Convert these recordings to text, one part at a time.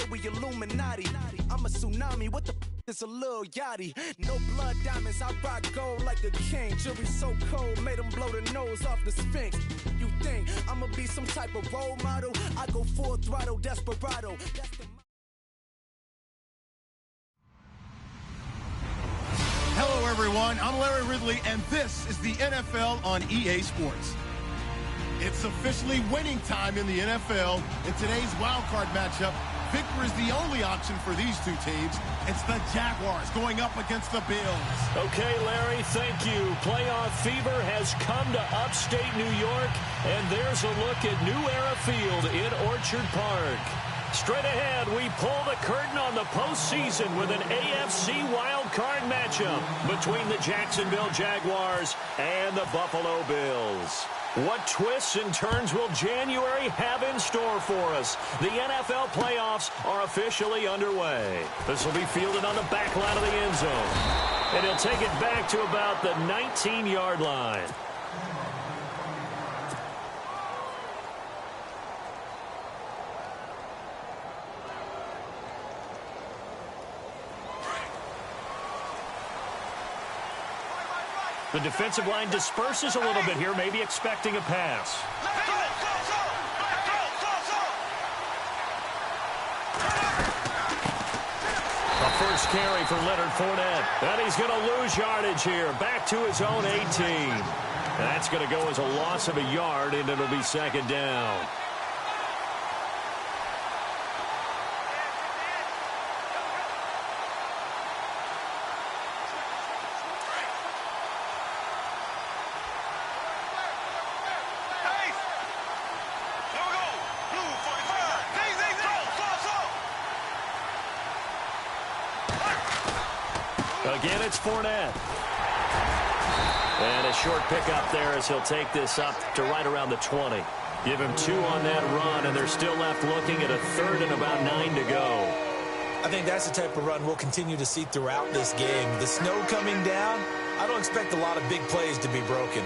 we Illuminati. I'm a tsunami, what the is a little yachty. No blood diamonds, I rock gold like a king. Jury so cold, made them blow the nose off the Sphinx. You think I'ma be some type of role model? I go full throttle, desperado. Hello, everyone. I'm Larry Ridley, and this is the NFL on EA Sports. It's officially winning time in the NFL. In today's wild card matchup, victory is the only option for these two teams. It's the Jaguars going up against the Bills. Okay, Larry, thank you. Playoff fever has come to upstate New York, and there's a look at New Era Field in Orchard Park. Straight ahead, we pull the curtain on the postseason with an AFC wildcard matchup between the Jacksonville Jaguars and the Buffalo Bills. What twists and turns will January have in store for us? The NFL playoffs are officially underway. This will be fielded on the back line of the end zone. And he'll take it back to about the 19-yard line. The defensive line disperses a little bit here, maybe expecting a pass. A first carry for Leonard Fournette. And he's going to lose yardage here, back to his own 18. That's going to go as a loss of a yard, and it'll be second down. Again, it's Fournette. And a short pickup there as he'll take this up to right around the 20. Give him 2 on that run, and they're still left looking at a third and about 9 to go. I think that's the type of run we'll continue to see throughout this game. The snow coming down, I don't expect a lot of big plays to be broken.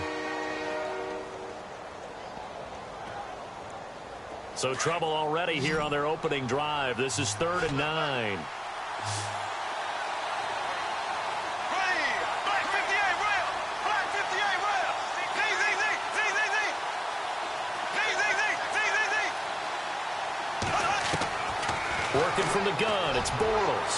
So trouble already here on their opening drive. This is 3rd and 9. Working from the gun, it's Bortles.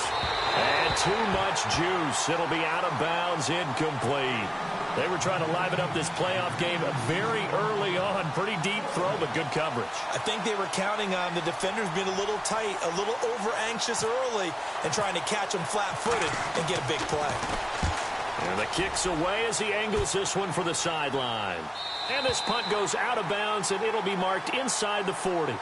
And too much juice. It'll be out of bounds, incomplete. They were trying to liven up this playoff game very early on. Pretty deep throw, but good coverage. I think they were counting on the defenders being a little tight, a little over-anxious early, and trying to catch them flat-footed and get a big play. And the kick's away as he angles this one for the sideline. And this punt goes out of bounds, and it'll be marked inside the 40.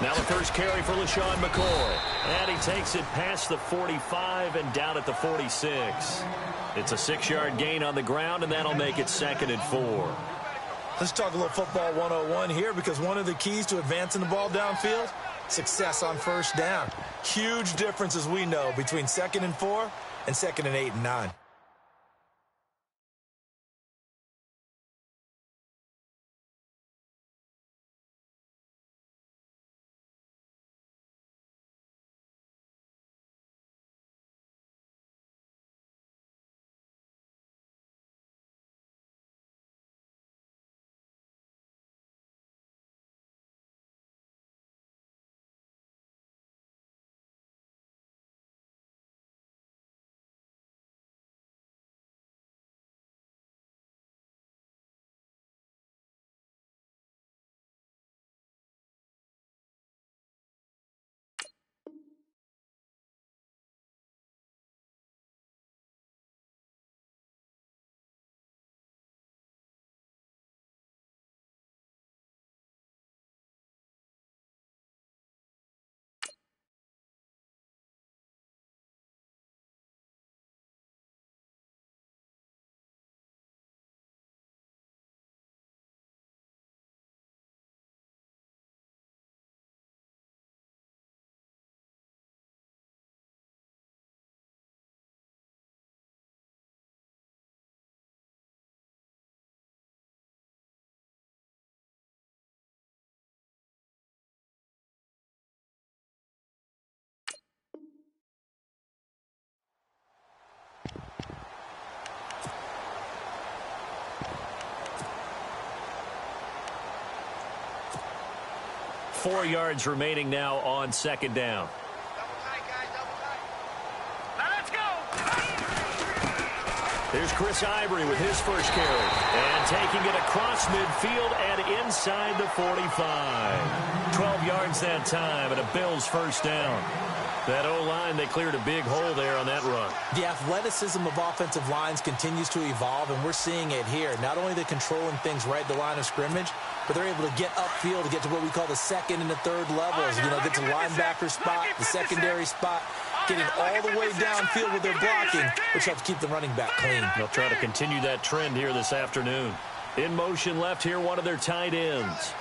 Now the first carry for LaShawn McCoy. And he takes it past the 45 and down at the 46. It's a 6-yard gain on the ground, and that'll make it 2nd and 4. Let's talk a little football 101 here, because one of the keys to advancing the ball downfield, success on first down. Huge difference, as we know, between 2nd and 4 and 2nd and 8 and 9. Four yards remaining now on second down. Here's Chris Ivory with his first carry. And taking it across midfield and inside the 45. 12 yards that time and a Bills first down. That O-line, they cleared a big hole there on that run. The athleticism of offensive lines continues to evolve, and we're seeing it here. Not only are they controlling things right at the line of scrimmage, but they're able to get upfield to get to what we call the second and the third levels. You know, get to the linebacker spot, the secondary spot, getting all the way downfield with their blocking, which helps keep the running back clean. They'll try to continue that trend here this afternoon. In motion left here, one of their tight ends.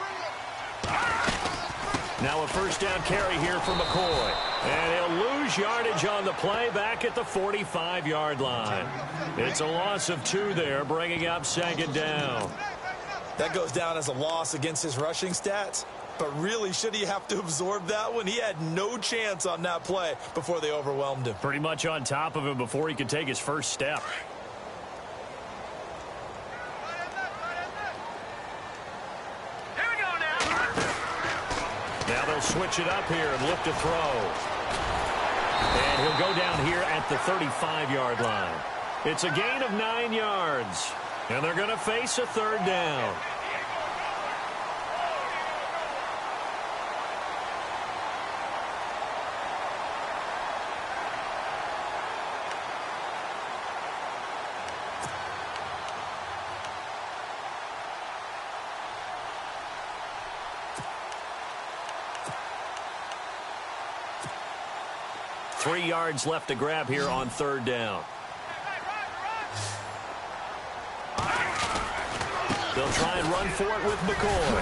Now a first down carry here for McCoy. And he'll lose yardage on the play back at the 45-yard line. It's a loss of 2 there, bringing up second down. That goes down as a loss against his rushing stats. But really, should he have to absorb that one? He had no chance on that play before they overwhelmed him. Pretty much on top of him before he could take his first step. Now they'll switch it up here and look to throw. And he'll go down here at the 35-yard line. It's a gain of 9 yards. And they're going to face a third down. Three yards left to grab here on third down. They'll try and run for it with McCoy.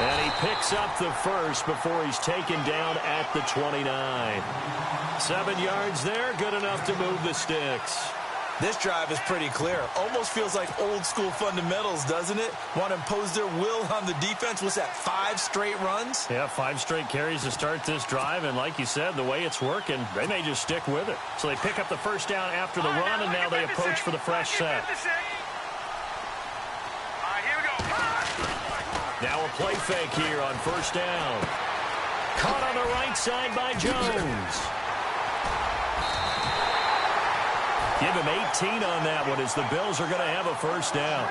And he picks up the first before he's taken down at the 29. 7 yards there, good enough to move the sticks. This drive is pretty clear. Almost feels like old school fundamentals, doesn't it? Want to impose their will on the defense. Was that 5 straight runs? Yeah, 5 straight carries to start this drive. And like you said, the way it's working, they may just stick with it. So they pick up the first down after the run, and now they approach for the fresh set. Now a play fake here on first down. Caught on the right side by Jones. Give him 18 on that one as the Bills are going to have a first down.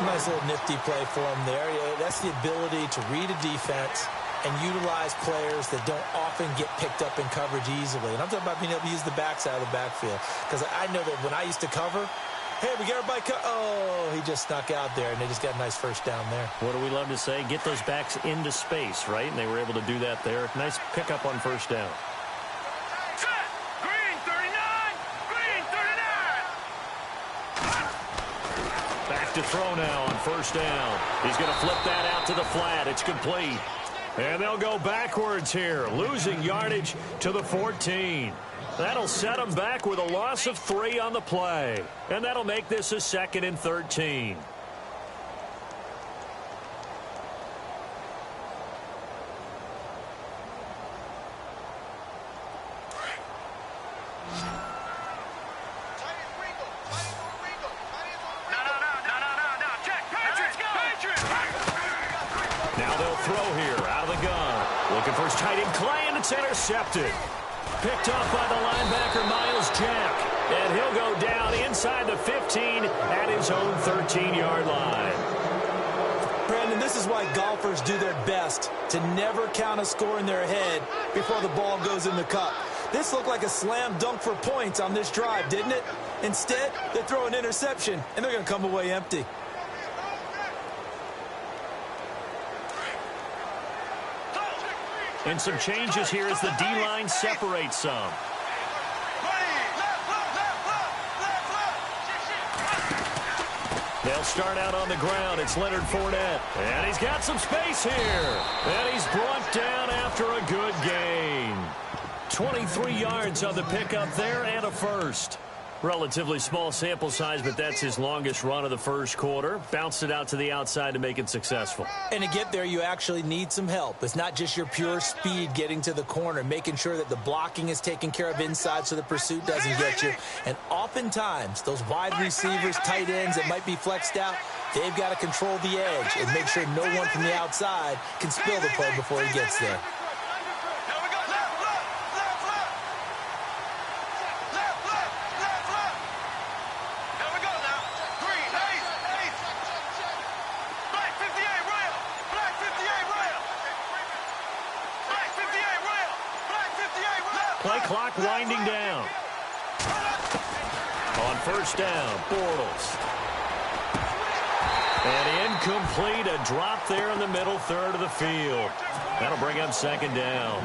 Nice little nifty play for him there. Yeah, that's the ability to read a defense and utilize players that don't often get picked up in coverage easily. And I'm talking about being able to use the backside of the backfield. Because I know that when I used to cover, hey, we got everybody oh, he just snuck out there, and they just got a nice first down there. What do we love to say? Get those backs into space, right? And they were able to do that there. Nice pickup on first down. To throw now on first down. He's going to flip that out to the flat. It's complete. And they'll go backwards here, losing yardage to the 14. That'll set them back with a loss of 3 on the play. And that'll make this a 2nd and 13. Intercepted. Picked off by the linebacker, Miles Jack. And he'll go down inside the 15 at his own 13-yard line. Brandon, this is why golfers do their best to never count a score in their head before the ball goes in the cup. This looked like a slam dunk for points on this drive, didn't it? Instead, they throw an interception, and they're going to come away empty. And some changes here as the D-line separates some. They'll start out on the ground. It's Leonard Fournette. And he's got some space here. And he's brought down after a good gain. 23 yards on the pickup there and a first. Relatively small sample size, but that's his longest run of the first quarter. Bounced it out to the outside to make it successful. And to get there, you actually need some help. It's not just your pure speed getting to the corner, making sure that the blocking is taken care of inside so the pursuit doesn't get you. And oftentimes, those wide receivers, tight ends that might be flexed out, they've got to control the edge and make sure no one from the outside can spill the play before he gets there. Play clock winding down. On first down, Bortles. And incomplete, a drop there in the middle third of the field. That'll bring up second down.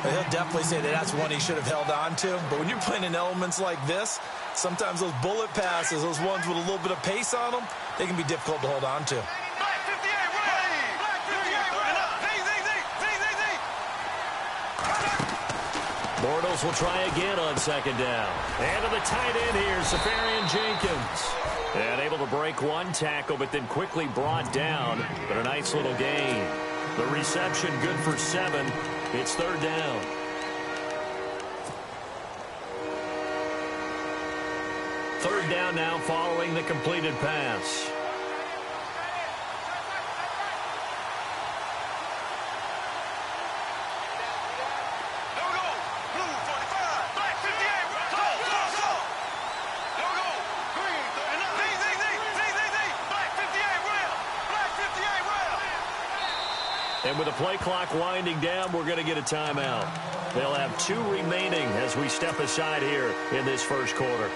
He'll definitely say that that's one he should have held on to. But when you're playing in elements like this, sometimes those bullet passes, those ones with a little bit of pace on them, they can be difficult to hold on to. Bortles will try again on second down. And to the tight end here, Safarian Jenkins. And able to break one tackle, but then quickly brought down. But a nice little gain. The reception good for 7. It's third down. Third down now following the completed pass. And with the play clock winding down, we're going to get a timeout. They'll have 2 remaining as we step aside here in this first quarter.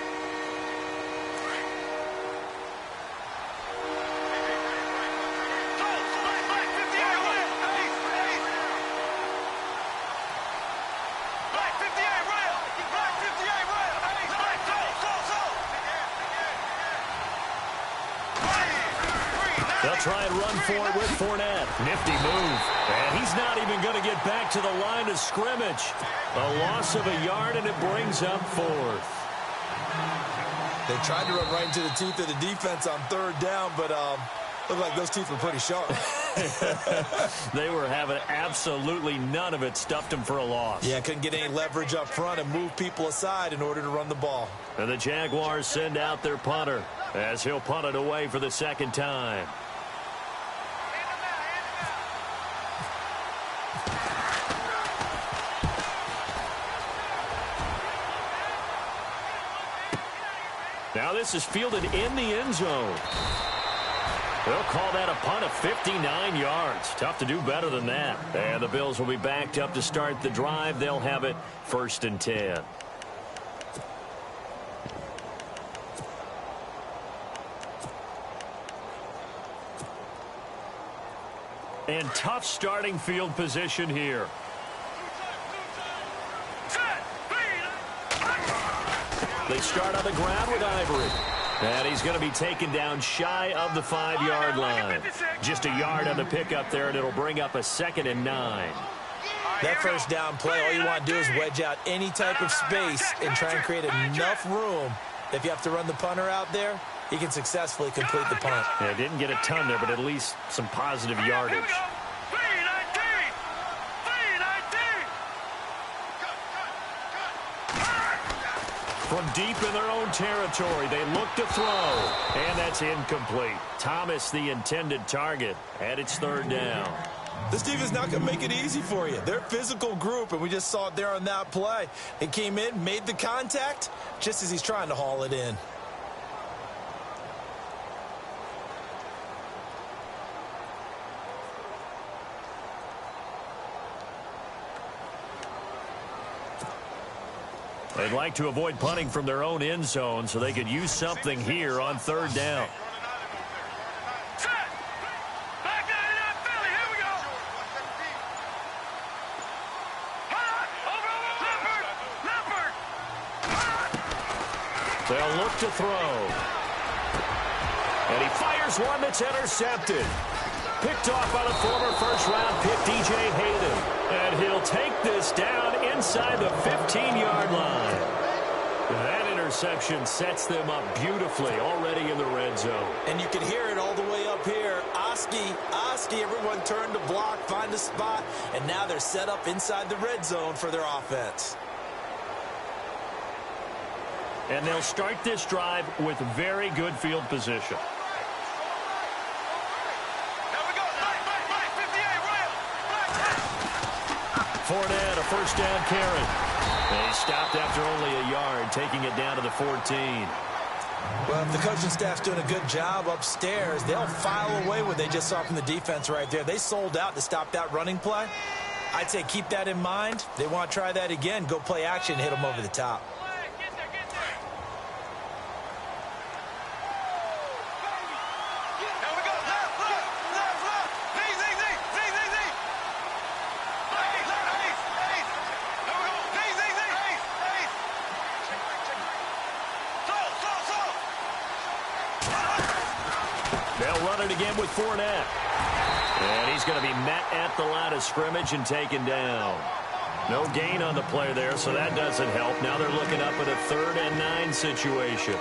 They'll try and run for it with Fournette. Nifty move. And he's not even going to get back to the line of scrimmage. A loss of a yard, and it brings up 4th. They tried to run right into the teeth of the defense on third down, but looked like those teeth were pretty sharp. They were having absolutely none of it. Stuffed them for a loss. Yeah, couldn't get any leverage up front and move people aside in order to run the ball. And the Jaguars send out their punter as he'll punt it away for the second time. Now this is fielded in the end zone. They'll call that a punt of 59 yards. Tough to do better than that. And the Bills will be backed up to start the drive. They'll have it 1st and 10. And tough starting field position here. They start on the ground with Ivory. And he's going to be taken down shy of the 5-yard line. Just a yard on the pickup there, and it'll bring up a 2nd and 9. That first down play, all you want to do is wedge out any type of space and try and create enough room. If you have to run the punter out there, he can successfully complete the punt. Yeah, didn't get a ton there, but at least some positive yardage. From deep in their own territory, they look to throw, and that's incomplete. Thomas, the intended target, and it's third down. This defense is not going to make it easy for you. They're a physical group, and we just saw it there on that play. It came in, made the contact, just as he's trying to haul it in. They'd like to avoid punting from their own end zone so they could use something here on third down. They'll look to throw. And he fires one that's intercepted. Picked off by the former first-round pick, DJ Hayden. And he'll take this down inside the 15-yard line. That interception sets them up beautifully already in the red zone. And you can hear it all the way up here. Oski, everyone turn to block, find a spot, and now they're set up inside the red zone for their offense. And they'll start this drive with very good field position. Fournette, a first down carry. They stopped after only a yard, taking it down to the 14. Well, if the coaching staff's doing a good job upstairs, they'll file away what they just saw from the defense right there. They sold out to stop that running play. I'd say keep that in mind. They want to try that again. Go play action, hit them over the top. They'll run it again with Fournette. And he's going to be met at the line of scrimmage and taken down. No gain on the play there, so that doesn't help. Now they're looking up at a 3rd and 9 situation.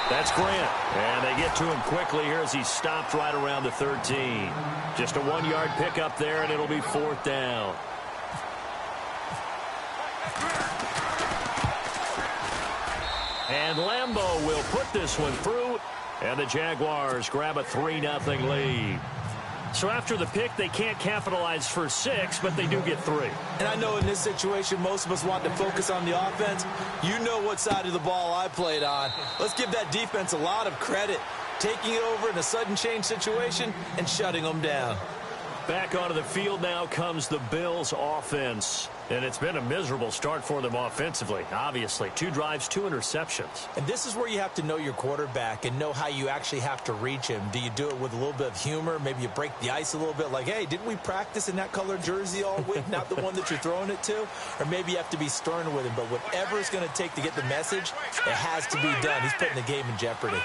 That's Grant. And they get to him quickly here as he stopped right around the 13. Just a 1-yard pickup there, and it'll be 4th down. And Lambeau will put this one through, and the Jaguars grab a 3-0 lead. So after the pick, they can't capitalize for 6, but they do get 3. And I know in this situation, most of us want to focus on the offense. You know what side of the ball I played on. Let's give that defense a lot of credit. Taking it over in a sudden change situation and shutting them down. Back onto the field now comes the Bills offense. And it's been a miserable start for them offensively, obviously. 2 drives, 2 interceptions. And this is where you have to know your quarterback and know how you actually have to reach him. Do you do it with a little bit of humor? Maybe you break the ice a little bit like, hey, didn't we practice in that colored jersey all week, not the one that you're throwing it to? Or maybe you have to be stern with him. But whatever it's going to take to get the message, it has to be done. He's putting the game in jeopardy.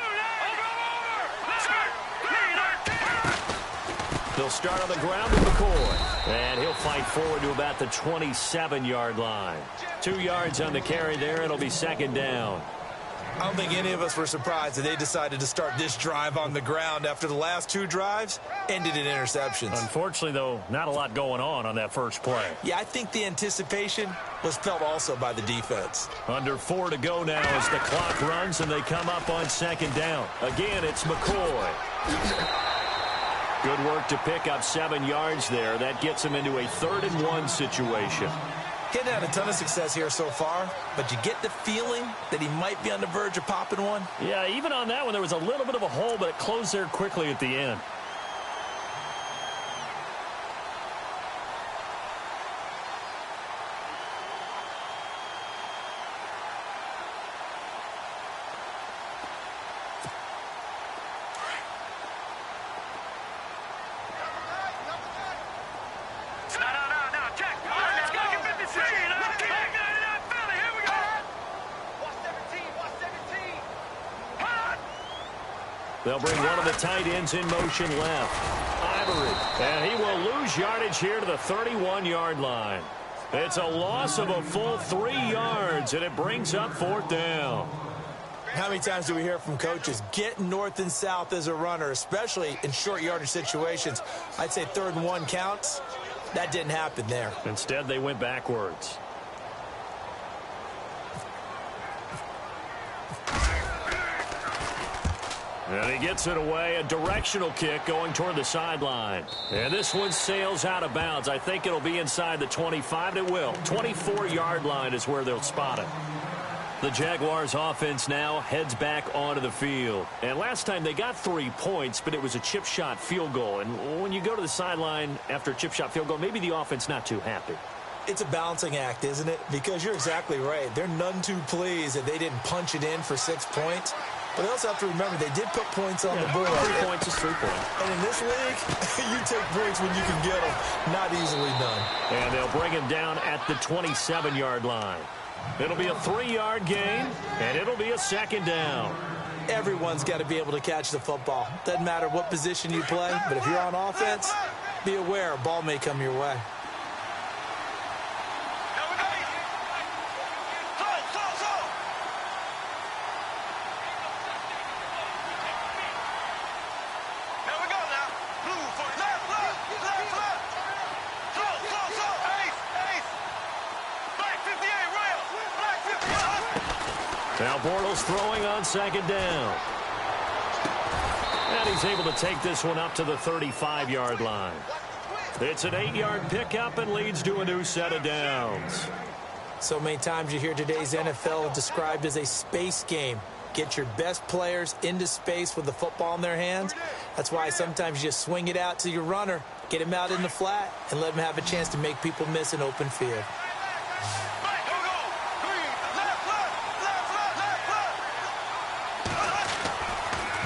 They'll start on the ground with McCoy. And he'll fight forward to about the 27-yard line. 2 yards on the carry there. It'll be 2nd down. I don't think any of us were surprised that they decided to start this drive on the ground after the last 2 drives ended in interceptions. Unfortunately, though, not a lot going on that first play. Yeah, I think the anticipation was felt also by the defense. Under 4 to go now as the clock runs and they come up on 2nd down. Again, it's McCoy. Good work to pick up 7 yards there. That gets him into a 3rd and 1 situation. He hadn't had a ton of success here so far, but you get the feeling that he might be on the verge of popping one. Yeah, even on that one, there was a little bit of a hole, but it closed there quickly at the end. They'll bring one of the tight ends in motion left. Ivory. And he will lose yardage here to the 31-yard line. It's a loss of a full 3 yards, and it brings up 4th down. How many times do we hear from coaches, get north and south as a runner, especially in short yardage situations? I'd say 3rd and 1 counts. That didn't happen there. Instead, they went backwards. And he gets it away, a directional kick going toward the sideline. And this one sails out of bounds. I think it'll be inside the 25. It will. 24-yard line is where they'll spot it. The Jaguars offense now heads back onto the field. And last time they got 3 points, but it was a chip shot field goal. And when you go to the sideline after a chip shot field goal, maybe the offense not too happy. It's a balancing act, isn't it? Because you're exactly right. They're none too pleased that they didn't punch it in for 6 points. But they also have to remember they did put points on the board. 3 points is 3 points. And in this league, you take points when you can get them. Not easily done. And they'll bring him down at the 27-yard line. It'll be a 3-yard gain, and it'll be a second down. Everyone's got to be able to catch the football. Doesn't matter what position you play, but if you're on offense, be aware a ball may come your way. Now Bortles throwing on second down. And he's able to take this one up to the 35-yard line. It's an 8-yard pickup and leads to a new set of downs. So many times you hear today's NFL described as a space game. Get your best players into space with the football in their hands. That's why sometimes you just swing it out to your runner, get him out in the flat, and let him have a chance to make people miss an open field.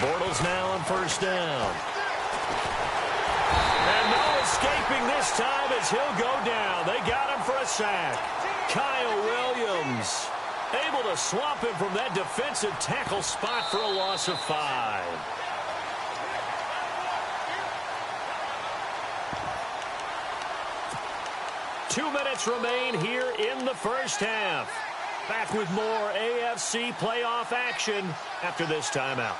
Bortles now on first down. And no escaping this time as he'll go down. They got him for a sack. Kyle Williams able to swamp him from that defensive tackle spot for a loss of 5. Two minutes remain here in the first half. Back with more AFC playoff action after this timeout.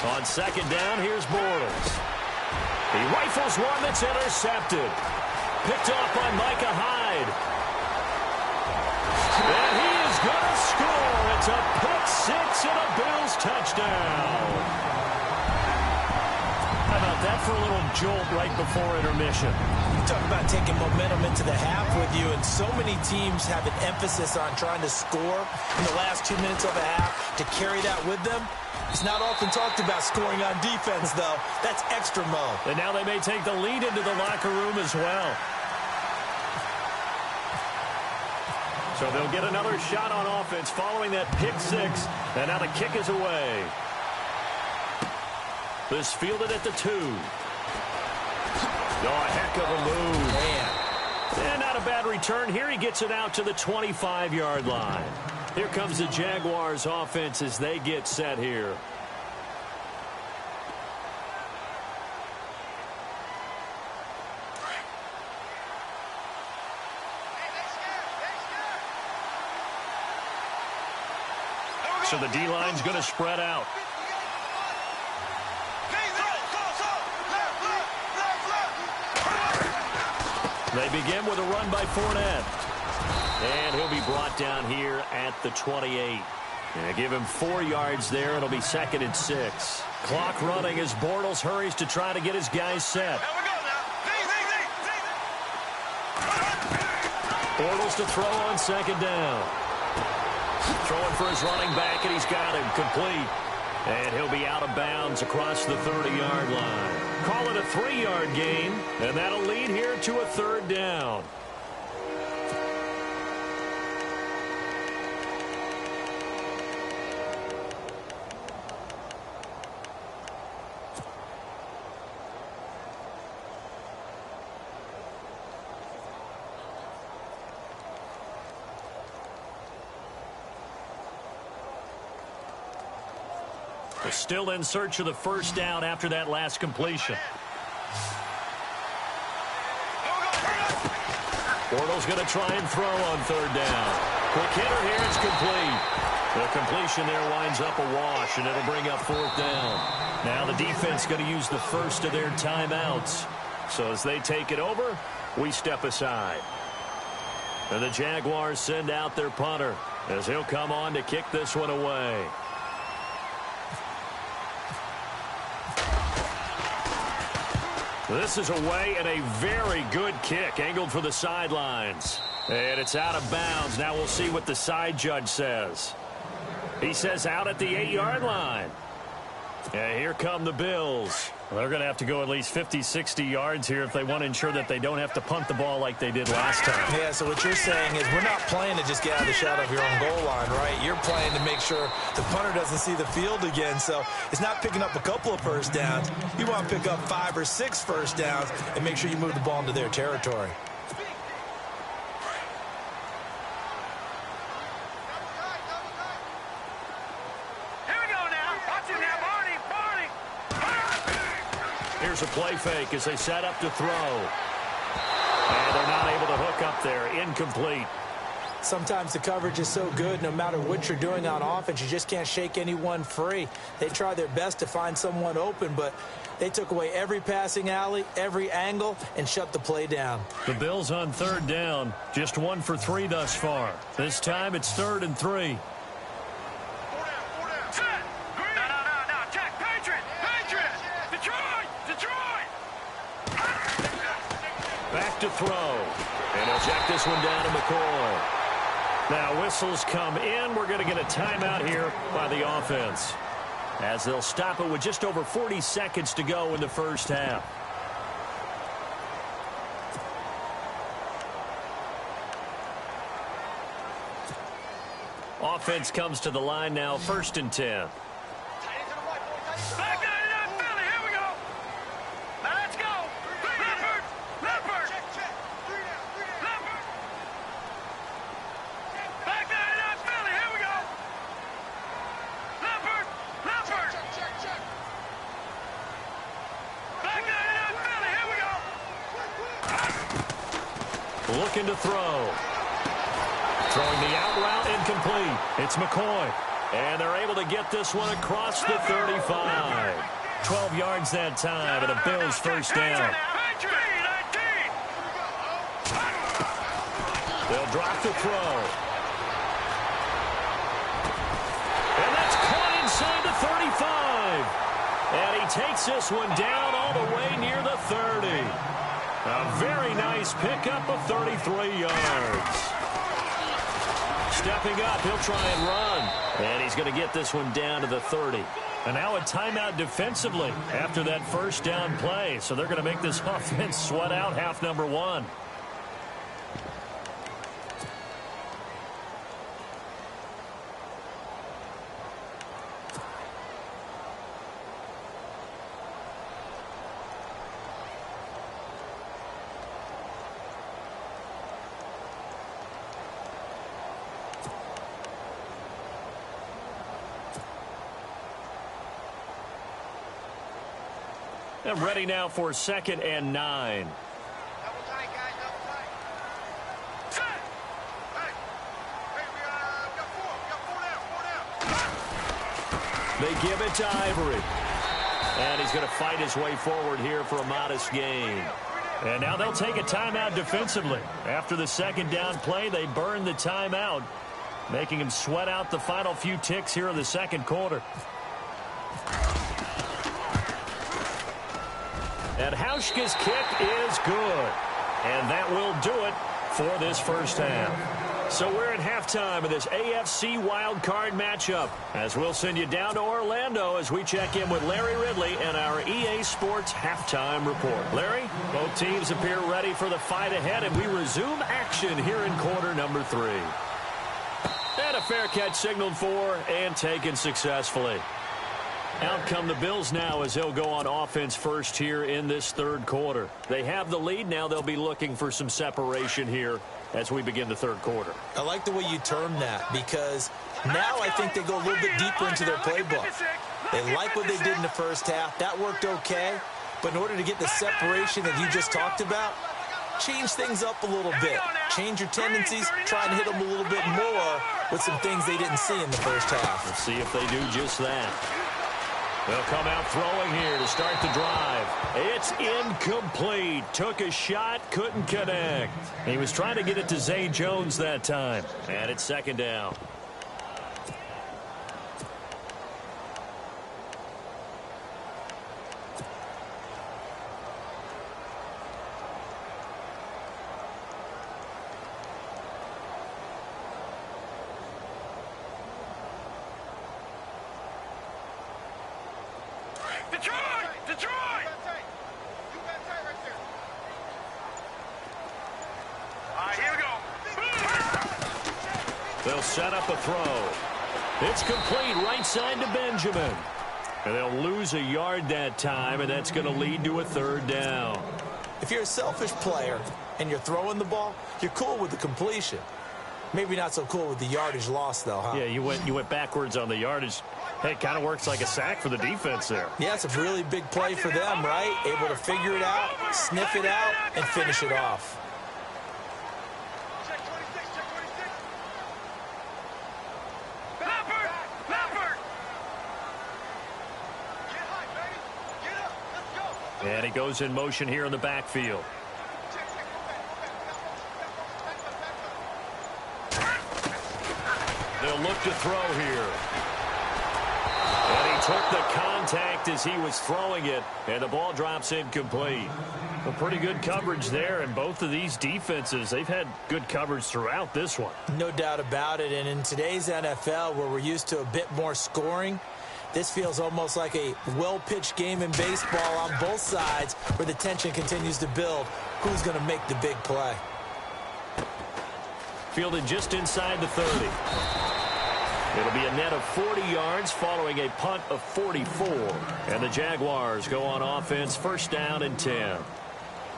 On second down, here's Bortles. He rifles one that's intercepted. Picked off by Micah Hyde. And he is going to score. It's a pick six and a Bills touchdown. How about that for a little jolt right before intermission? You talk about taking momentum into the half with you, and so many teams have an emphasis on trying to score in the last 2 minutes of a half to carry that with them. It's not often talked about scoring on defense, though. That's extra mo. And now they may take the lead into the locker room as well. So they'll get another shot on offense following that pick six. And now the kick is away. This fielded at the 2. Oh, a heck of a move. Man. And not a bad return here. He gets it out to the 25-yard line. Here comes the Jaguars offense as they get set here. So the D-line's going to spread out. They begin with a run by Fournette. And he'll be brought down here at the 28. And give him 4 yards there. It'll be 2nd and 6. Clock running as Bortles hurries to try to get his guys set. Bortles to throw on second down. Throwing for his running back, and he's got him complete. And he'll be out of bounds across the 30-yard line. Call it a 3-yard gain, and that'll lead here to a 3rd down. Still in search of the first down after that last completion. Bortles going to try and throw on 3rd down. Quick hitter here, it's complete. The completion there winds up a wash, and it'll bring up 4th down. Now the defense going to use the first of their timeouts. So as they take it over, we step aside. And the Jaguars send out their punter as he'll come on to kick this one away. This is away and a very good kick angled for the sidelines. And it's out of bounds. Now we'll see what the side judge says. He says out at the 8-yard line. And here come the Bills. Well, they're going to have to go at least 50, 60 yards here if they want to ensure that they don't have to punt the ball like they did last time. Yeah, so what you're saying is we're not playing to just get out of the shadow of your own goal line, right? You're playing to make sure the punter doesn't see the field again. So it's not picking up a couple of first downs. You want to pick up 5 or 6 first downs and make sure you move the ball into their territory. Here's a play fake as they set up to throw. And they're not able to hook up there. Incomplete. Sometimes the coverage is so good, no matter what you're doing on offense, you just can't shake anyone free. They try their best to find someone open, but they took away every passing alley, every angle, and shut the play down. The Bills on third down. Just 1 for 3 thus far. This time it's 3rd and 3. Back to throw. And he'll check this one down to McCoy. Now whistles come in. We're going to get a timeout here by the offense, as they'll stop it with just over 40 seconds to go in the first half. Offense comes to the line now, 1st and 10. Looking to throw. Throwing the out route, incomplete. It's McCoy. And they're able to get this one across the 35. 12 yards that time, and a Bills first down. They'll drop the throw. And that's caught inside the 35. And he takes this one down all the way near the 30. A very nice pickup of 33 yards. Stepping up, he'll try and run. And he's going to get this one down to the 30. And now a timeout defensively after that first down play. So they're going to make this offense sweat out half number 1. And ready now for 2nd and 9. They give it to Ivory. And he's going to fight his way forward here for a modest gain. And now they'll take a timeout defensively. After the 2nd down play, they burn the timeout, making him sweat out the final few ticks here in the 2nd quarter. And Hauschka's kick is good. And that will do it for this first half. So we're at halftime of this AFC wildcard matchup, as we'll send you down to Orlando as we check in with Larry Ridley and our EA Sports halftime report. Larry, both teams appear ready for the fight ahead, and we resume action here in quarter number 3. And a fair catch signaled for and taken successfully. Out come the Bills now as they'll go on offense first here in this 3rd quarter. They have the lead. Now they'll be looking for some separation here as we begin the 3rd quarter. I like the way you term that, because now I think they go a little bit deeper into their playbook. They like what they did in the first half. That worked okay. But in order to get the separation that you just talked about, change things up a little bit. Change your tendencies. Try and hit them a little bit more with some things they didn't see in the first half. Let's see if they do just that. They'll come out throwing here to start the drive. It's incomplete. Took a shot, couldn't connect. He was trying to get it to Zay Jones that time. And it's 2nd down. Detroit! All right, here we go. They'll set up a throw. It's complete right side to Benjamin. And they'll lose a yard that time, and that's going to lead to a third down. If you're a selfish player and you're throwing the ball, you're cool with the completion. Maybe not so cool with the yardage loss, though, huh? Yeah, you went backwards on the yardage. Hey, it kind of works like a sack for the defense there. Yeah, it's a really big play for them, right? Able to figure it out, sniff it out, and finish it off. Check 26, check 26. Leopard! Leopard! Get high, baby. Get up. Let's go. And he goes in motion here in the backfield. Check, go back. They'll look to throw here. And he took the contact as he was throwing it, and the ball drops incomplete. A pretty good coverage there, and both of these defenses, they've had good coverage throughout this one. No doubt about it, and in today's NFL, where we're used to a bit more scoring, this feels almost like a well-pitched game in baseball on both sides, where the tension continues to build. Who's going to make the big play? Fielded just inside the 30. It'll be a net of 40 yards following a punt of 44. And the Jaguars go on offense, first down and 10.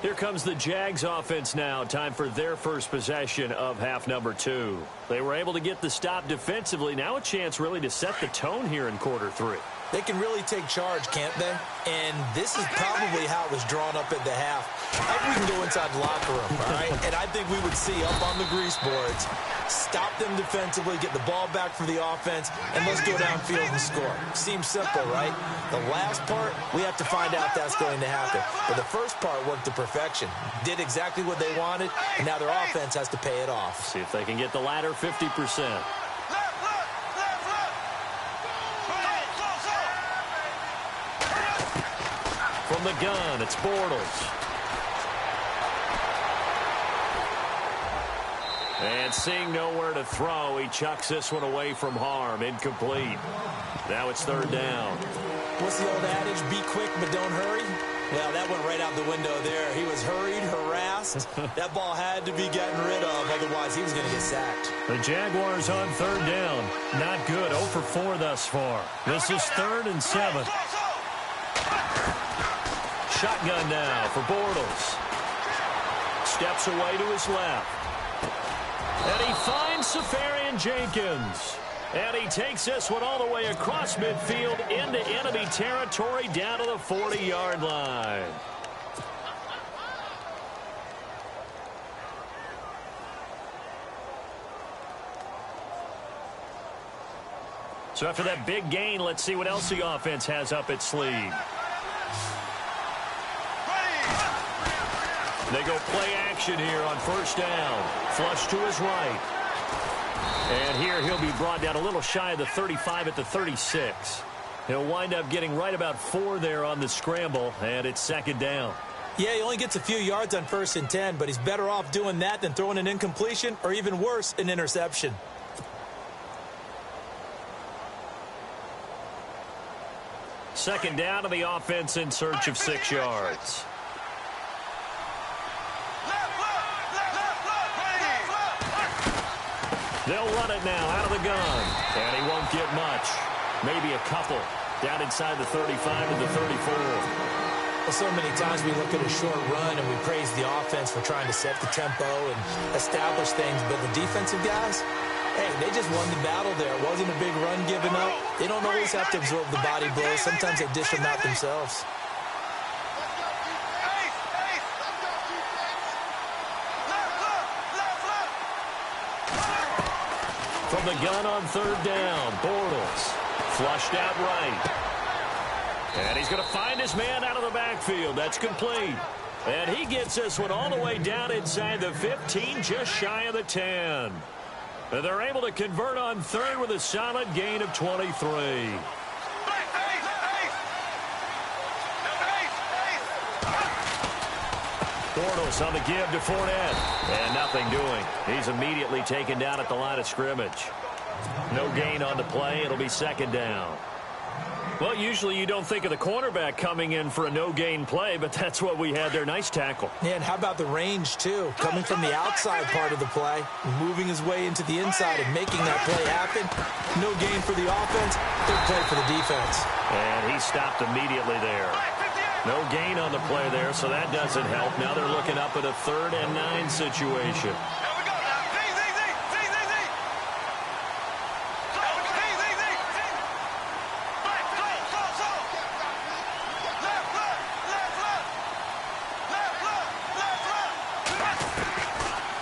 Here comes the Jags offense now. Time for their first possession of half number 2. They were able to get the stop defensively. Now a chance really to set the tone here in quarter 3. They can really take charge, can't they? And this is probably how it was drawn up at the half. We can go inside the locker room, all right? And I think we would see up on the grease boards, stop them defensively, get the ball back for the offense, and let's go downfield and score. Seems simple, right? The last part, we have to find out if that's going to happen. But the first part worked to perfection. Did exactly what they wanted, and now their offense has to pay it off. See if they can get the latter 50%. From the gun, it's Bortles. And seeing nowhere to throw, he chucks this one away from harm. Incomplete. Now it's third down. What's the old adage? Be quick, but don't hurry? Well, that went right out the window there. He was hurried, harassed. That ball had to be gotten rid of, otherwise he was going to get sacked. The Jaguars on third down. Not good. 0 for 4 thus far. This is 3rd and 7. Shotgun now for Bortles. Steps away to his left. And he finds Safarian Jenkins. And he takes this one all the way across midfield into enemy territory down to the 40-yard line. So after that big gain, let's see what else the offense has up its sleeve. They go play action here on first down. Flush to his right. And here he'll be brought down a little shy of the 35 at the 36. He'll wind up getting right about 4 there on the scramble, and it's second down. Yeah, he only gets a few yards on 1st and 10, but he's better off doing that than throwing an incompletion or even worse, an interception. Second down to the offense in search of 6 yards. They'll run it now out of the gun. And he won't get much. Maybe a couple. Down inside the 35 to the 34. Well, so many times we look at a short run and we praise the offense for trying to set the tempo and establish things. But the defensive guys, hey, they just won the battle there. It wasn't a big run given up. They don't always have to absorb the body blows. Sometimes they dish them out themselves. From the gun on third down, Bortles flushed out right. And he's going to find his man out of the backfield. That's complete. And he gets this one all the way down inside the 15, just shy of the 10. And they're able to convert on third with a solid gain of 23. Bortles on the give to Fournette. And nothing doing. He's immediately taken down at the line of scrimmage. No gain on the play. It'll be second down. Well, usually you don't think of the cornerback coming in for a no-gain play, but that's what we had there. Nice tackle. Yeah, and how about the range, too? Coming from the outside part of the play, moving his way into the inside and making that play happen. No gain for the offense, big play for the defense. And he stopped immediately there. No gain on the play there, so that doesn't help. Now they're looking up at a 3rd and 9 situation.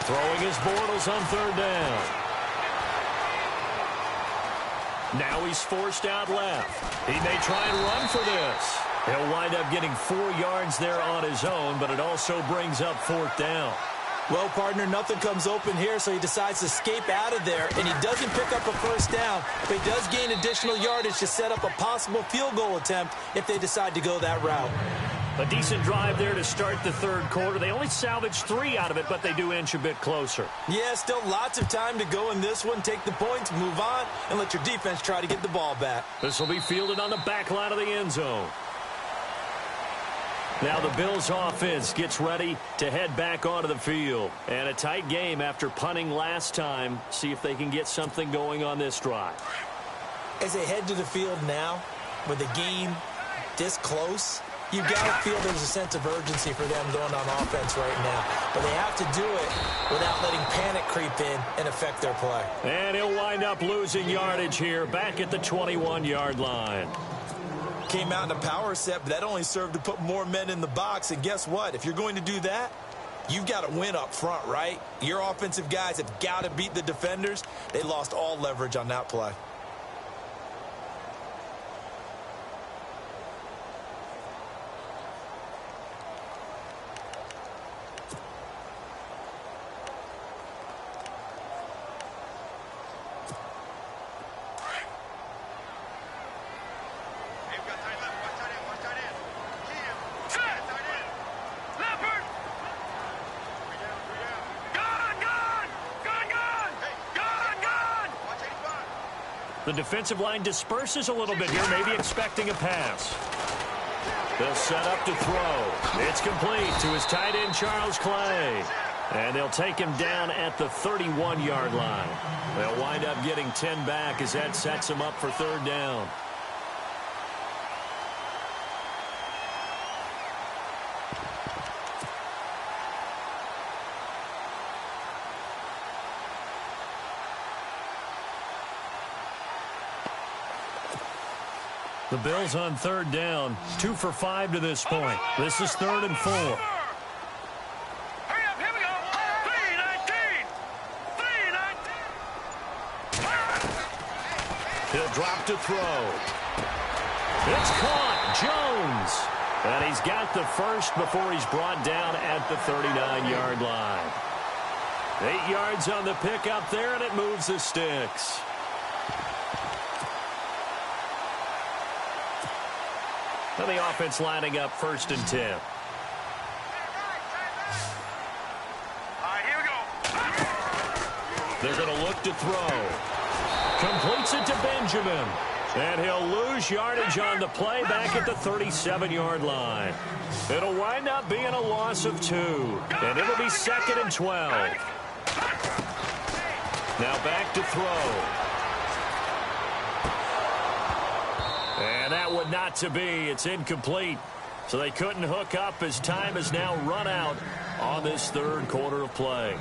Throwing his Bortles on 3rd down. Now he's forced out left. He may try and run for this. He'll wind up getting 4 yards there on his own, but it also brings up 4th down. Well, partner, nothing comes open here, so he decides to escape out of there, and he doesn't pick up a 1st down, but he does gain additional yardage to set up a possible field goal attempt if they decide to go that route. A decent drive there to start the 3rd quarter. They only salvaged 3 out of it, but they do inch a bit closer. Yeah, still lots of time to go in this one. Take the points, move on, and let your defense try to get the ball back. This will be fielded on the back line of the end zone. Now the Bills offense gets ready to head back onto the field. And a tight game after punting last time. See if they can get something going on this drive. As they head to the field now, with the game this close, you've got to feel there's a sense of urgency for them going on offense right now. But they have to do it without letting panic creep in and affect their play. And he'll wind up losing yardage here back at the 21-yard line. Came out in a power set, but that only served to put more men in the box. And guess what? If you're going to do that, you've got to win up front, right? Your offensive guys have got to beat the defenders. They lost all leverage on that play. The defensive line disperses a little bit here, maybe expecting a pass. They'll set up to throw. It's complete to his tight end, Charles Clay. And they'll take him down at the 31-yard line. They'll wind up getting 10 back as that sets him up for 3rd down. The Bills on 3rd down, 2 for 5 to this point. This is 3rd and 4. Hurry up, here we go. 3-19. He'll drop to throw. It's caught. Jones. And he's got the first before he's brought down at the 39-yard line. 8 yards on the pickup there, and it moves the sticks. And the offense lining up 1st and 10. All right, here we go. They're going to look to throw. Completes it to Benjamin. And he'll lose yardage on the play back at the 37-yard line. It'll wind up being a loss of 2. And it'll be 2nd and 12. Now back to throw. And that would not to be. It's incomplete. So they couldn't hook up as time has now run out on this 3rd quarter of play.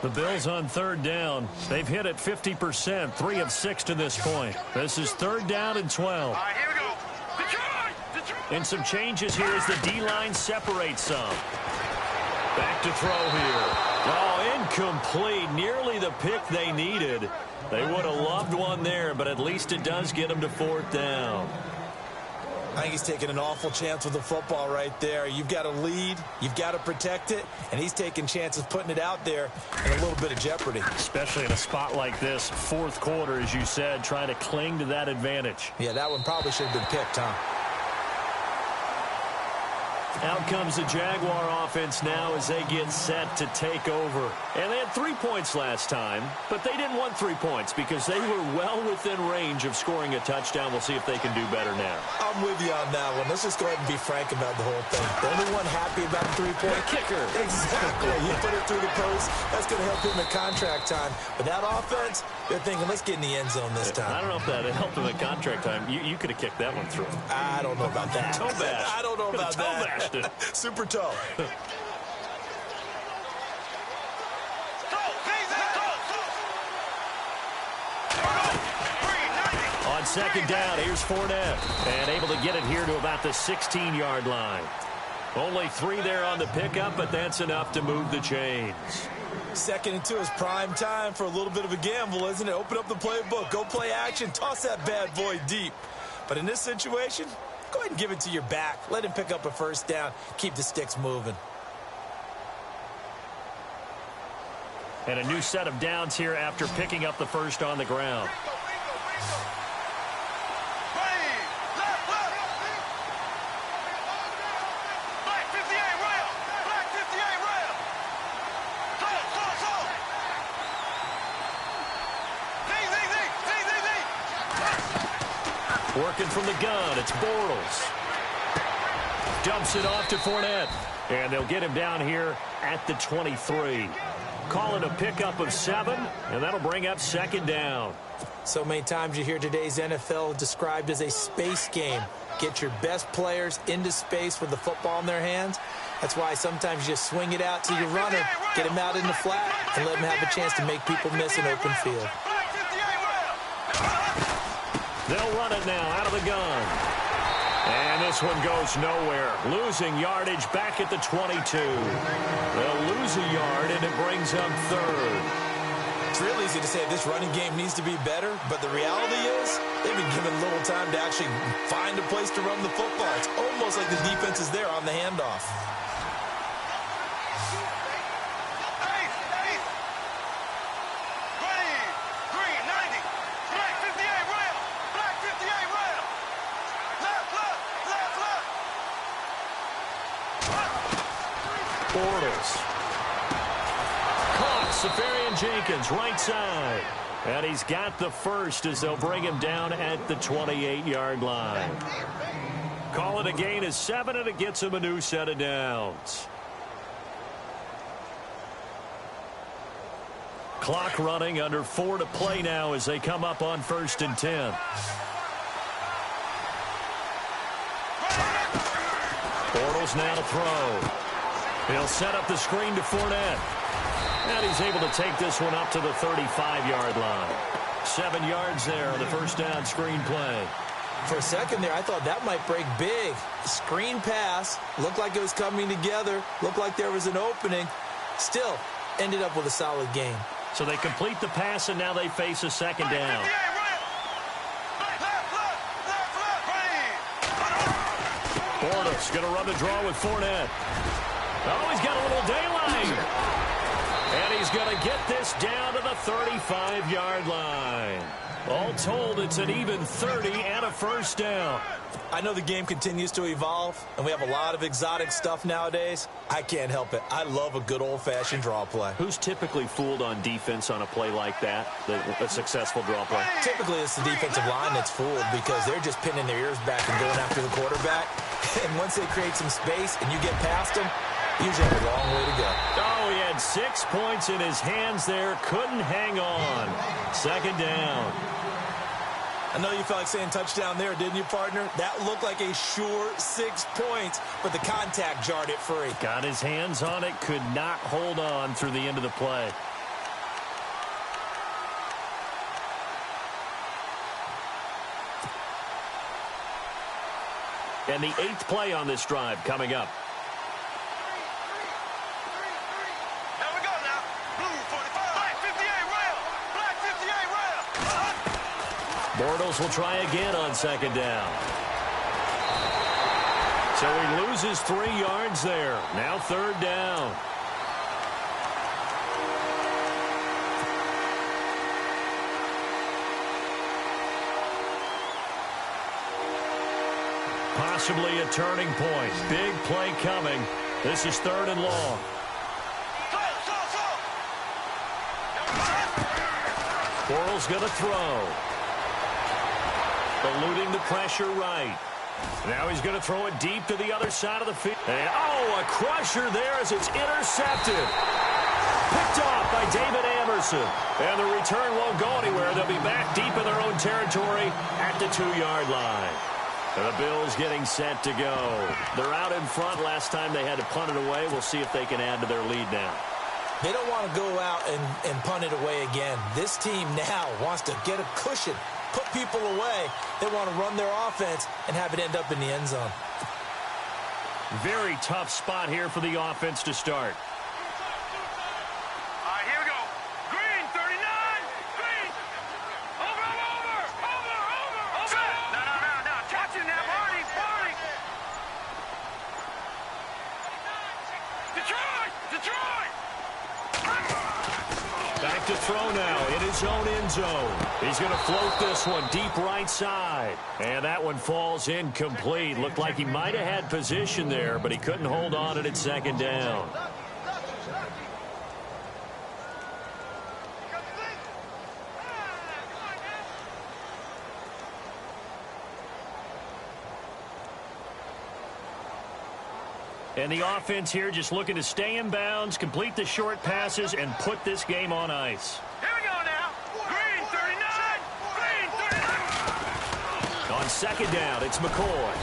The Bills on 3rd down. They've hit it 50%, 3 of 6 to this point. This is 3rd down and 12. All right, here we go. Detroit! And some changes here as the D-line separates some. Back to throw here. Oh, incomplete. Nearly the pick they needed. They would have loved one there, but at least it does get them to 4th down. I think he's taking an awful chance with the football right there. You've got to lead, you've got to protect it, and he's taking chances putting it out there in a little bit of jeopardy. Especially in a spot like this, fourth quarter, as you said, trying to cling to that advantage. Yeah, that one probably should have been picked, huh? Out comes the Jaguar offense now as they get set to take over. And they had 3 points last time, but they didn't want 3 points because they were well within range of scoring a touchdown. We'll see if they can do better now. I'm with you on that one. Let's just go ahead and be frank about the whole thing. The only one happy about the 3-point kicker. Exactly. You put it through the post. That's going to help him in contract time. But that offense, they're thinking, let's get in the end zone this time. I don't know if that helped him in contract time. You could have kicked that one through. I don't know about that. Toe bash. I don't know about that. Toe bashed it. Super toe. On second down, here's Fournette. And able to get it here to about the 16-yard line. Only 3 there on the pickup, but that's enough to move the chains. 2nd and 2 is prime time for a little bit of a gamble, isn't it? Open up the playbook. Go play action. Toss that bad boy deep. But in this situation, go ahead and give it to your back. Let him pick up a first down. Keep the sticks moving. And a new set of downs here after picking up the first on the ground. Working from the gun, it's Bortles. Dumps it off to Fournette. And they'll get him down here at the 23. Call it a pickup of 7, and that'll bring up second down. So many times you hear today's NFL described as a space game. Get your best players into space with the football in their hands. That's why sometimes you just swing it out to your runner, get him out in the flat, and let him have a chance to make people miss an open field. They'll run it now out of the gun. And this one goes nowhere. Losing yardage back at the 22. They'll lose a yard, and it brings up 3rd. It's real easy to say this running game needs to be better, but the reality is they've been given little time to actually find a place to run the football. It's almost like the defense is there on the handoff. Bortles. Caught. Safarian-Jenkins, right side. And he's got the first as they'll bring him down at the 28-yard line. Call it a gain of 7, and it gets him a new set of downs. Clock running, under 4 to play now as they come up on 1st and 10. Bortles now to throw. He'll set up the screen to Fournette. And he's able to take this one up to the 35-yard line. 7 yards there on the first down screen play. For a second there, I thought that might break big. Screen pass, looked like it was coming together, looked like there was an opening. Still, ended up with a solid game. So they complete the pass, and now they face a second down. Bortles going to run the draw with Fournette. Oh, he's got a little daylight. And he's going to get this down to the 35-yard line. All told, it's an even 30 and a first down. I know the game continues to evolve, and we have a lot of exotic stuff nowadays. I can't help it. I love a good old-fashioned draw play. Who's typically fooled on defense on a play like that, a successful draw play? Typically, it's the defensive line that's fooled because they're just pinning their ears back and going after the quarterback. And once they create some space and you get past them, usually have a long way to go. Oh, he had 6 points in his hands there. Couldn't hang on. Second down. I know you felt like saying touchdown there, didn't you, partner? That looked like a sure 6 points, but the contact jarred it free. Got his hands on it, could not hold on through the end of the play. And the 8th play on this drive coming up. Here we go now. Blue 45. Black 58 rail. Black 58 rail. Bortles will try again on second down. So he loses 3 yards there. Now 3rd down. Possibly a turning point. Big play coming. This is 3rd and long. Borrell's going to throw. Eluding the pressure right. Now he's going to throw it deep to the other side of the field. And, a crusher there as it's intercepted. Picked off by David Amerson. And the return won't go anywhere. They'll be back deep in their own territory at the 2-yard line. And the Bills getting set to go. They're out in front. Last time they had to punt it away. We'll see if they can add to their lead now. They don't want to go out and punt it away again. This team now wants to get a cushion, put people away. They want to run their offense and have it end up in the end zone. Very tough spot here for the offense to start. All right, here we go. Green, 39. Green. Over. No. Catch it now, Barney. Detroit. Back to throw now in his own end zone. He's going to float this one deep right side. And that one falls incomplete. Looked like he might have had position there, but he couldn't hold on at 2nd down. And the offense here just looking to stay in bounds, complete the short passes, and put this game on ice. Here we go now. Green, 39. On 2nd down, it's McCoy.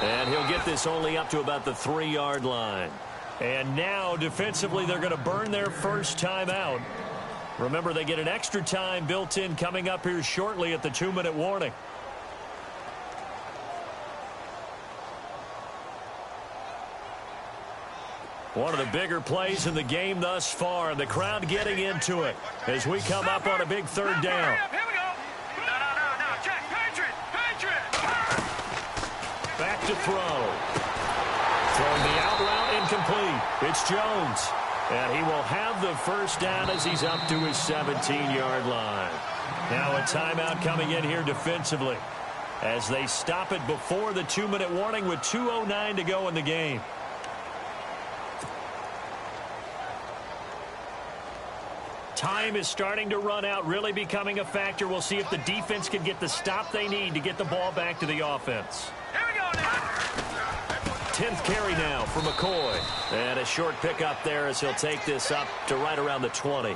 And he'll get this only up to about the 3-yard line. And now, defensively, they're going to burn their first time out. Remember, they get an extra time built in coming up here shortly at the 2-minute warning. One of the bigger plays in the game thus far, and the crowd getting into it as we come up on a big 3rd down. Here we go. No. Check. Patriot. Back to throw. Throwing the out route incomplete. It's Jones. And he will have the first down as he's up to his 17-yard line. Now a timeout coming in here defensively as they stop it before the 2-minute warning with 2:09 to go in the game. Time is starting to run out, really becoming a factor. We'll see if the defense can get the stop they need to get the ball back to the offense. Here we go now. 10th carry now for McCoy. And a short pickup there as he'll take this up to right around the 20.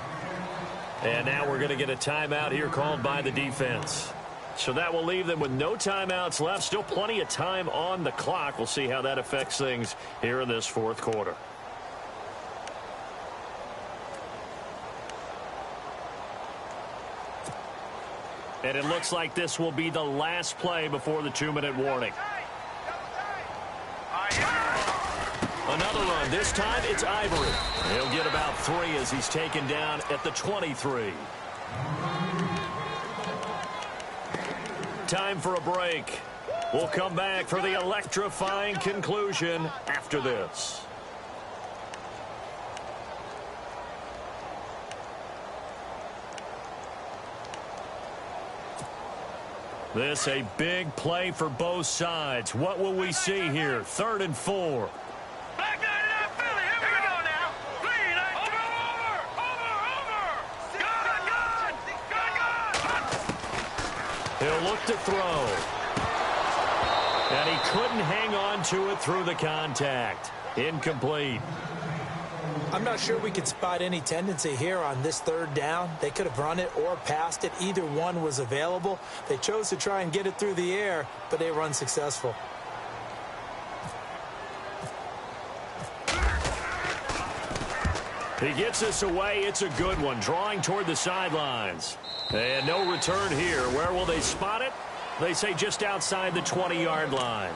And now we're going to get a timeout here called by the defense. So that will leave them with no timeouts left. Still plenty of time on the clock. We'll see how that affects things here in this 4th quarter. And it looks like this will be the last play before the 2-minute warning. Another run. This time it's Ivory. He'll get about 3 as he's taken down at the 23. Time for a break. We'll come back for the electrifying conclusion after this. This a big play for both sides. What will we see here? 3rd and 4. Back 99 Philly. Here we go now. Green. Over. Gun. He'll look to throw. And he couldn't hang on to it through the contact. Incomplete. I'm not sure we could spot any tendency here on this 3rd down. They could have run it or passed it. Either one was available. They chose to try and get it through the air, but they were unsuccessful. He gets this away. It's a good one. Drawing toward the sidelines. And no return here. Where will they spot it? They say just outside the 20-yard line.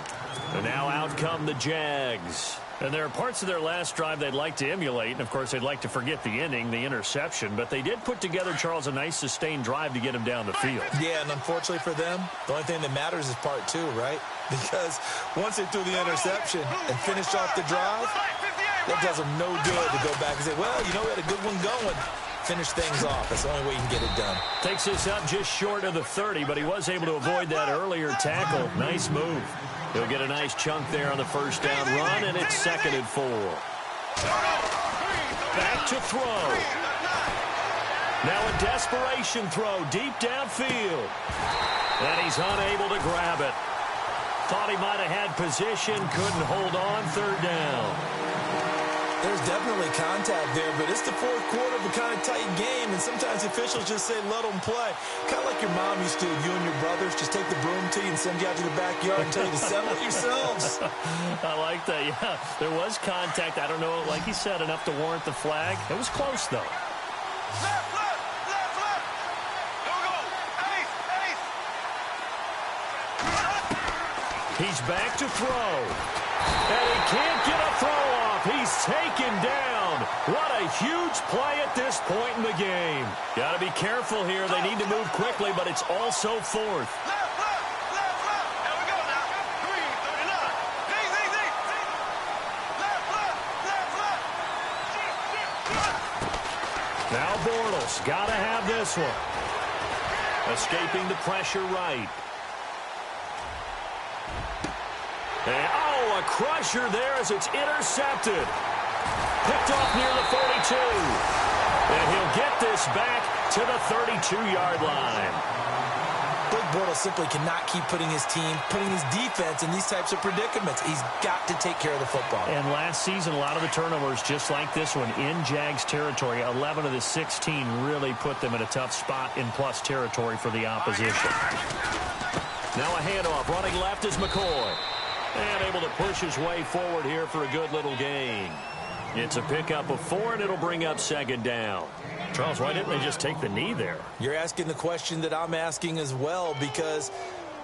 And now out come the Jags. And there are parts of their last drive they'd like to emulate, and, of course, they'd like to forget the inning, the interception. But they did put together, Charles, a nice sustained drive to get him down the field. Yeah, and unfortunately for them, the only thing that matters is part 2, right? Because once they threw the interception and finished off the drive, that does them no good to go back and say, well, you know, we had a good one going. Finish things off. That's the only way you can get it done. Takes this up just short of the 30, but he was able to avoid that earlier tackle. Nice move. He'll get a nice chunk there on the first down run, and it's 2nd and 4. Back to throw. Now a desperation throw deep downfield. And he's unable to grab it. Thought he might have had position, couldn't hold on, 3rd down. There's definitely contact there, but it's the 4th quarter of a kind of tight game, and sometimes officials just say, let them play. Kind of like your mom used to, you and your brothers, just take the broom to you and send you out to the backyard and tell you to settle it yourselves. I like that, yeah. There was contact. I don't know, like he said, enough to warrant the flag. It was close, though. Left, left, left, left. Go. Ace, ace. He's back to throw. And he can't get a throw off. He's taken down. What a huge play at this point in the game. Got to be careful here. They need to move quickly, but it's also 4th. Left. There we go now. 3:39. Easy. Left. Now Bortles got to have this one. Escaping the pressure right. And, a crusher there as it's intercepted. Picked off near the 42. And he'll get this back to the 32-yard line. Big Bortles simply cannot keep putting his defense in these types of predicaments. He's got to take care of the football. And last season, a lot of the turnovers, just like this one, in Jags territory. 11 of the 16 really put them in a tough spot in plus territory for the opposition. Now a handoff. Running left is McCoy. And able to push his way forward here for a good little gain. It's a pickup of 4, and it'll bring up 2nd down. Charles, why didn't they just take the knee there? You're asking the question that I'm asking as well, because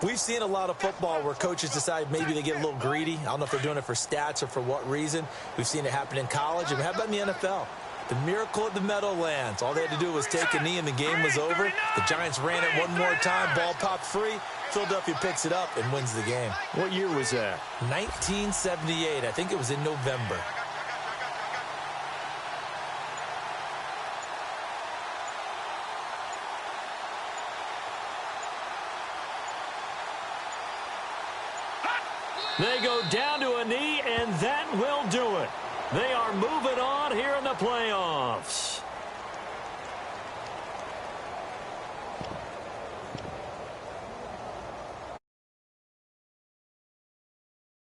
we've seen a lot of football where coaches decide maybe they get a little greedy. I don't know if they're doing it for stats or for what reason. We've seen it happen in college. And how about in the NFL? The miracle at the Meadowlands. All they had to do was take a knee and the game was over. The Giants ran it one more time. Ball popped free. Philadelphia picks it up and wins the game. What year was that? 1978. I think it was in November. They go down to a knee, and that will do it. They are moving on here in the playoffs.